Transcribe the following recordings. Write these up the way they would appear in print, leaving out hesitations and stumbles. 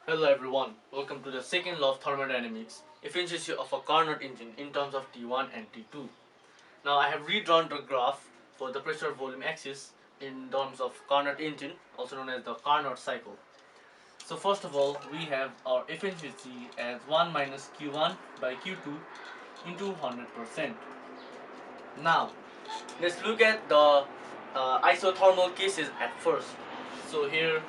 Hello everyone, welcome to the second law of thermodynamics, efficiency of a Carnot engine in terms of T1 and T2. Now I have redrawn the graph for the pressure volume axis in terms of Carnot engine, also known as the Carnot cycle. So first of all, we have our efficiency as 1 minus Q1 by Q2 into 100%. Now, let's look at the isothermal cases at first. So here,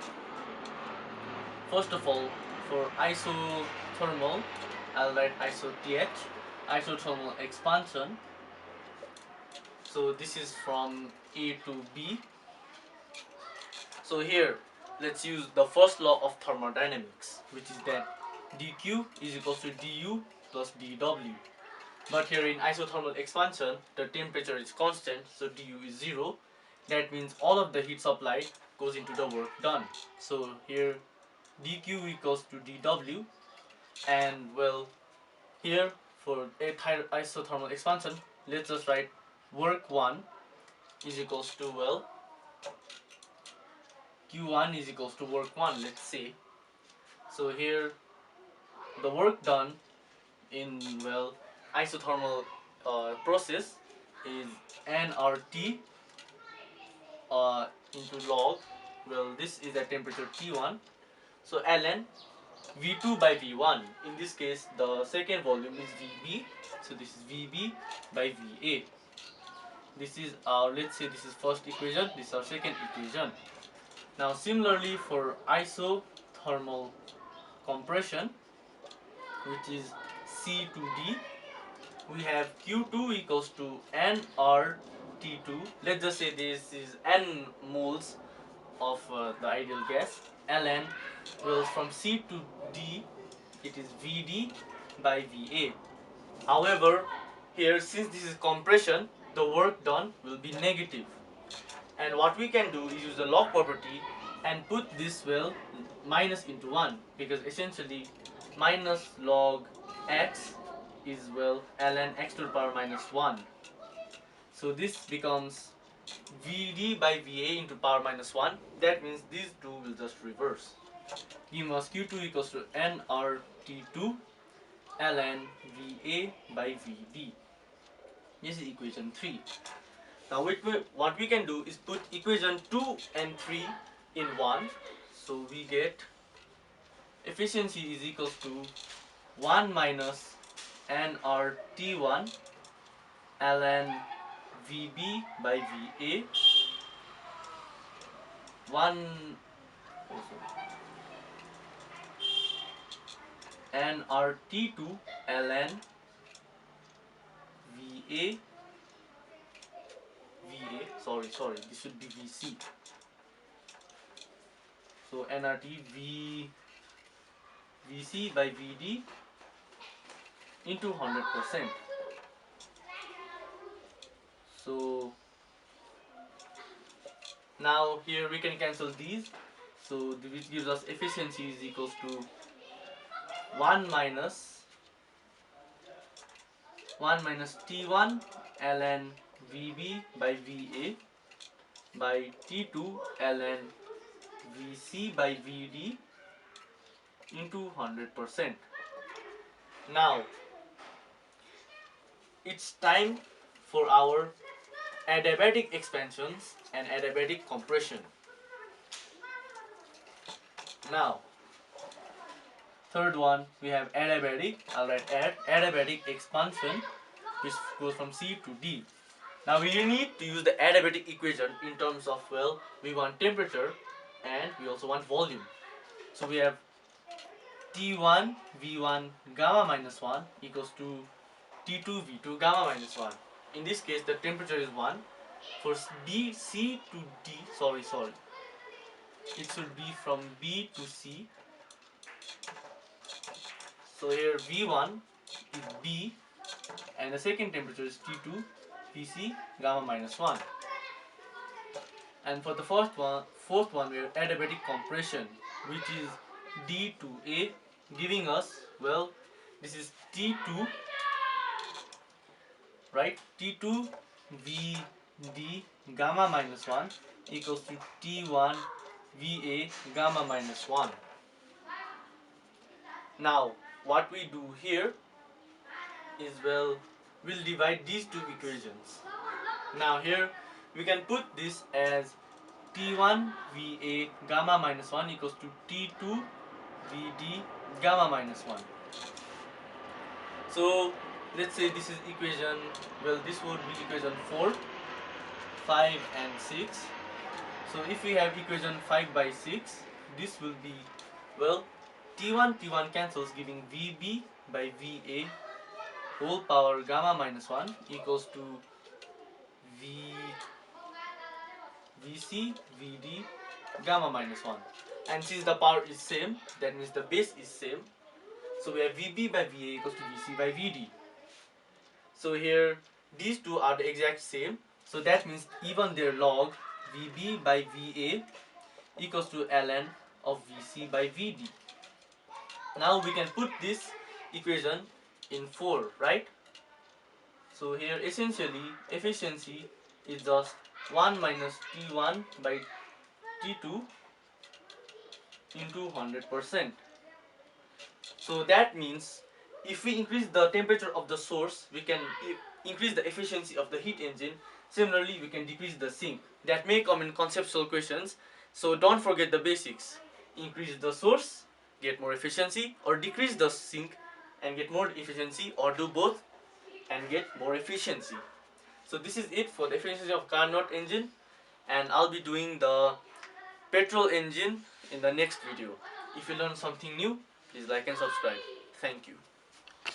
first of all, for isothermal, I'll write isoth, isothermal expansion. So this is from A to B. So here, let's use the first law of thermodynamics, which is that dq is equals to du plus dw. But here in isothermal expansion, the temperature is constant, so du is 0. That means all of the heat supplied goes into the work done. So here dq equals to dw, and well, here for isothermal expansion, let's just write work 1 is equals to, well, q1 is equals to work 1, let's say. So here the work done in, well, isothermal process is nRT into log, well, this is the temperature T1, so ln V2 by V1. In this case, the second volume is VB, so this is VB by VA. This is our, let's say this is first equation, this is our second equation. Now similarly for isothermal compression, which is C to D, we have Q2 equals to nRT2. Let's just say this is n moles of the ideal gas. ln, well, from C to D, it is Vd by Va. However, here, since this is compression, the work done will be negative. And what we can do is use the log property and put this, well, minus into 1, because essentially minus log x is, well, ln x to the power minus 1. So this becomes Vd by Va into power minus 1. That means these two will just reverse. Give us Q2 equals to nRT2 ln Va by Vd. This is equation 3. Now what we can do is put equation 2 and 3 in 1. So we get efficiency is equals to 1 minus nRT1 ln Vb by Va 1 nRT2 ln Va sorry, this should be Vc. So nRT Vc by Vd into 100%. So now here we can cancel these. So which gives us efficiency is equals to 1 minus T1 ln Vb by Va by T2 ln Vc by Vd into 100%. Now it's time for our adiabatic expansions and adiabatic compression. Now third one, we have adiabatic. I'll write adiabatic expansion, which goes from C to D. Now we need to use the adiabatic equation in terms of, well, we want temperature and we also want volume. So we have T1 V1 gamma minus 1 equals to T2 V2 gamma minus 1. In this case, the temperature is 1. For C to D, sorry, it should be from B to C. So here V1 is B, and the second temperature is T2 Vc gamma minus 1. And for the fourth one, we have adiabatic compression, which is D to A, giving us, well, this is T2, right? T2 Vd gamma minus 1 equals to T1 Va gamma minus 1. Now what we do here is, well, we'll divide these two equations. Now here we can put this as T1 VA gamma minus 1 equals to T2 VD gamma minus 1. So let's say this is equation, well, this would be equation 4, 5 and 6. So if we have equation 5 by 6, this will be, well, T1 cancels, giving VB by VA whole power gamma minus 1 equals to VC VD gamma minus 1. And since the power is same, that means the base is same. So we have VB by VA equals to VC by VD. So here these two are the exact same. So that means even their log, VB by VA equals to ln of VC by VD. Now we can put this equation in 4, right? So here essentially efficiency is just 1 minus T1 by T2 into 100%. So that means if we increase the temperature of the source, we can increase the efficiency of the heat engine. Similarly, we can decrease the sink. That may come in conceptual questions, so don't forget the basics. Increase the source, get more efficiency, or decrease the sink and get more efficiency, or do both and get more efficiency. So this is it for the efficiency of Carnot engine, and I'll be doing the petrol engine in the next video. If you learn something new, please like and subscribe. Thank you.